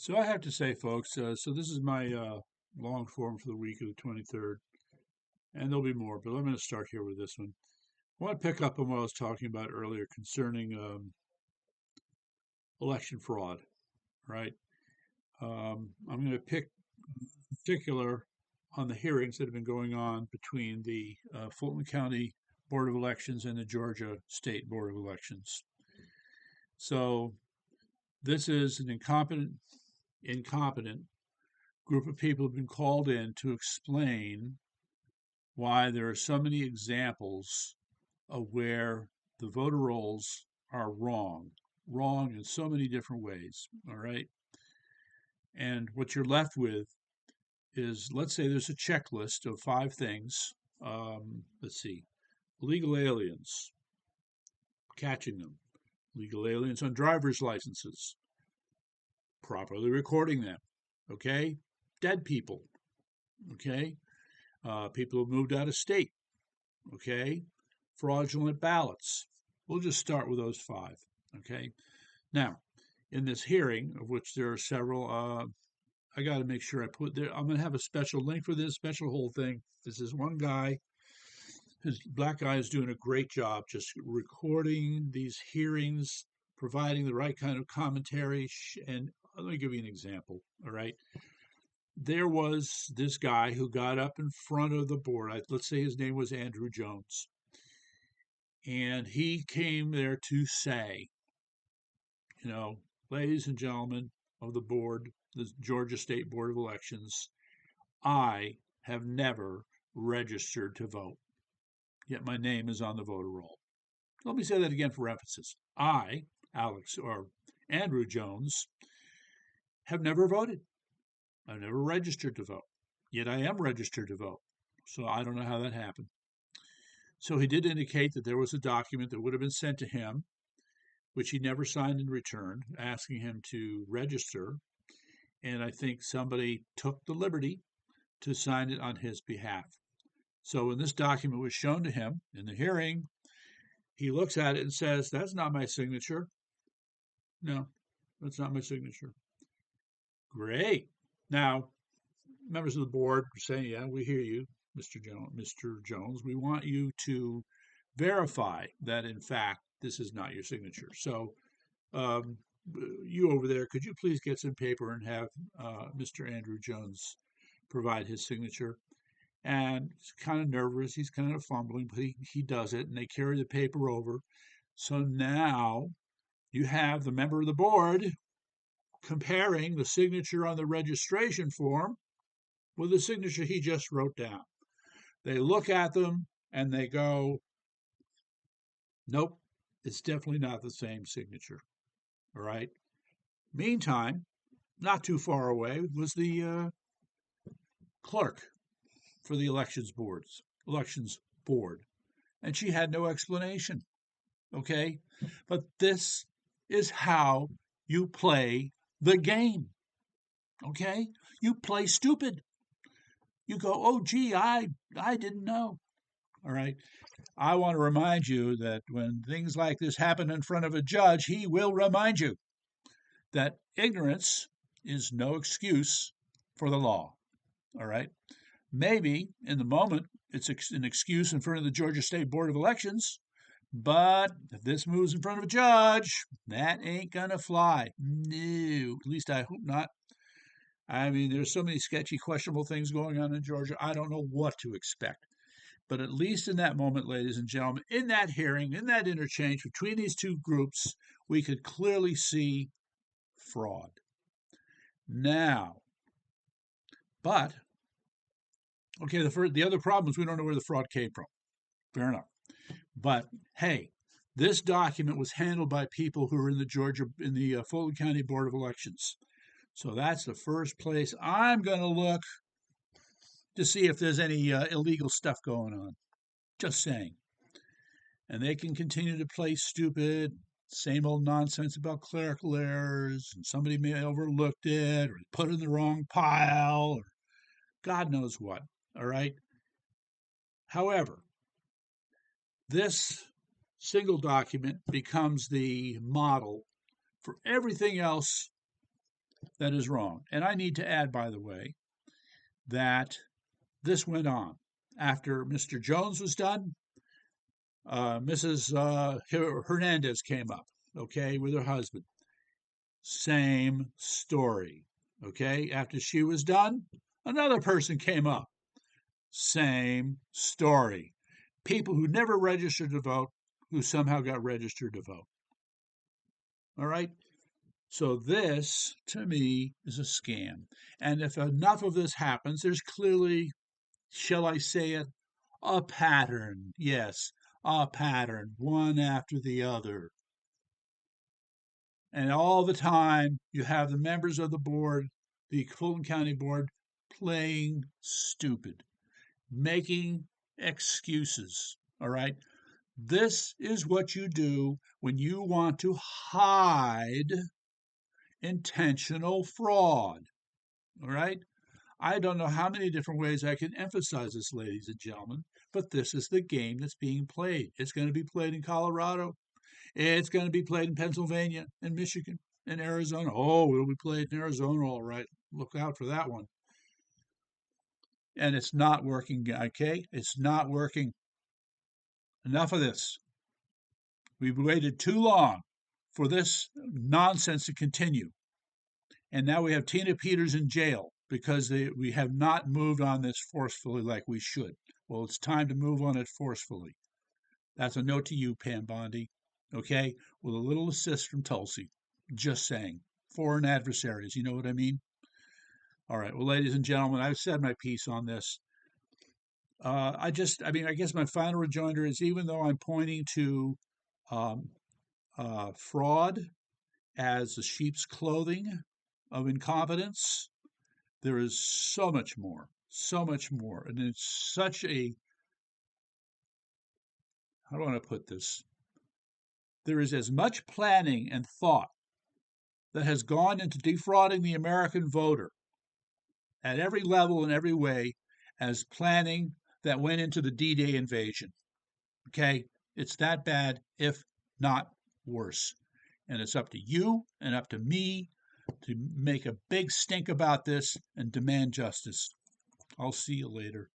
So I have to say, folks, so this is my long form for the week of the 23rd, and there'll be more, but I'm going to start here with this one. I want to pick up on what I was talking about earlier concerning election fraud, right? I'm going to pick in particular on the hearings that have been going on between the Fulton County Board of Elections and the Georgia State Board of Elections. So this is an incompetent group of people have been called in to explain why there are so many examples of where the voter rolls are wrong in so many different ways. All right. And what you're left with is, let's say there's a checklist of 5 things. Let's see, illegal aliens, catching them, legal aliens on driver's licenses, properly recording them. Okay. Dead people. Okay. People who moved out of state. Okay. Fraudulent ballots. We'll just start with those 5. Okay. Now, in this hearing, of which there are several, I got to make sure I put there. I'm going to have a special link for this special whole thing. This is one guy. His black guy is doing a great job just recording these hearings, providing the right kind of commentary. And let me give you an example. All right. There was this guy who got up in front of the board. Let's say his name was Andrew Jones. And he came there to say, ladies and gentlemen of the board, the Georgia State Board of Elections, I have never registered to vote, yet my name is on the voter roll. Let me say that again for emphasis. I, Alex, or Andrew Jones, have never voted. I've never registered to vote, yet I am registered to vote. So I don't know how that happened. So he did indicate that there was a document that would have been sent to him, which he never signed and returned, asking him to register. And I think somebody took the liberty to sign it on his behalf. So when this document was shown to him in the hearing, he looks at it and says, "That's not my signature. No, that's not my signature." Great. Now, members of the board are saying, "Yeah, we hear you, Mr. Jones. We want you to verify that, in fact, this is not your signature. So, um, you over there, could you please get some paper and have Mr. Andrew Jones provide his signature?" And he's kind of nervous. He's kind of fumbling, but he does it, and they carry the paper over. So now you have the member of the board comparing the signature on the registration form with the signature he just wrote down. They look at them and they go, "Nope, it's definitely not the same signature." All right. Meantime, not too far away was the clerk for the elections board, and she had no explanation. Okay, but this is how you play the game. Okay, you play stupid. You go, "Oh, gee, I didn't know." All right. I want to remind you that when things like this happen in front of a judge, he will remind you that ignorance is no excuse for the law. All right. Maybe in the moment it's an excuse in front of the Georgia State Board of Elections, but if this moves in front of a judge, that ain't going to fly. No, at least I hope not. I mean, there's so many sketchy, questionable things going on in Georgia. I don't know what to expect. But at least in that moment, ladies and gentlemen, in that hearing, in that interchange between these two groups, we could clearly see fraud. Now, but, okay, the other problem is we don't know where the fraud came from. Fair enough. But hey, this document was handled by people who are in the Fulton County Board of Elections. So that's the first place I'm going to look to see if there's any illegal stuff going on. Just saying. And they can continue to play stupid, same old nonsense about clerical errors, and somebody may have overlooked it, or put it in the wrong pile, or God knows what. All right. However, this single document becomes the model for everything else That is wrong. And I need to add, by the way, that this went on. After Mr. Jones was done, Mrs. Hernandez came up, okay, with her husband. Same story, okay. After she was done, another person came up. Same story. People who never registered to vote who somehow got registered to vote. All right. So this, to me, is a scam. And if enough of this happens, there's clearly, shall I say it, a pattern. Yes, a pattern, one after the other. And all the time, you have the members of the board, the Fulton County Board, playing stupid, making excuses. All right. This is what you do when you want to hide intentional fraud. All right. I don't know how many different ways I can emphasize this, ladies and gentlemen, but this is the game that's being played. It's going to be played in Colorado. It's going to be played in Pennsylvania and Michigan and Arizona. Oh, it'll be played in Arizona, all right. Look out for that one. And it's not working, okay? It's not working. Enough of this. We've waited too long for this nonsense to continue. And now we have Tina Peters in jail because we have not moved on this forcefully like we should. Well, it's time to move on it forcefully. That's a note to you, Pam Bondi, okay? With a little assist from Tulsi. Just saying. Foreign adversaries, you know what I mean? All right, well, ladies and gentlemen, I've said my piece on this. I guess my final rejoinder is even though I'm pointing to um, fraud as the sheep's clothing of incompetence, there is so much more, so much more. And it's such a, how do I want to put this? There is as much planning and thought that has gone into defrauding the American voter at every level and every way as planning that went into the D-Day invasion. Okay? It's that bad, if not worse. And it's up to you and up to me to make a big stink about this and demand justice. I'll see you later.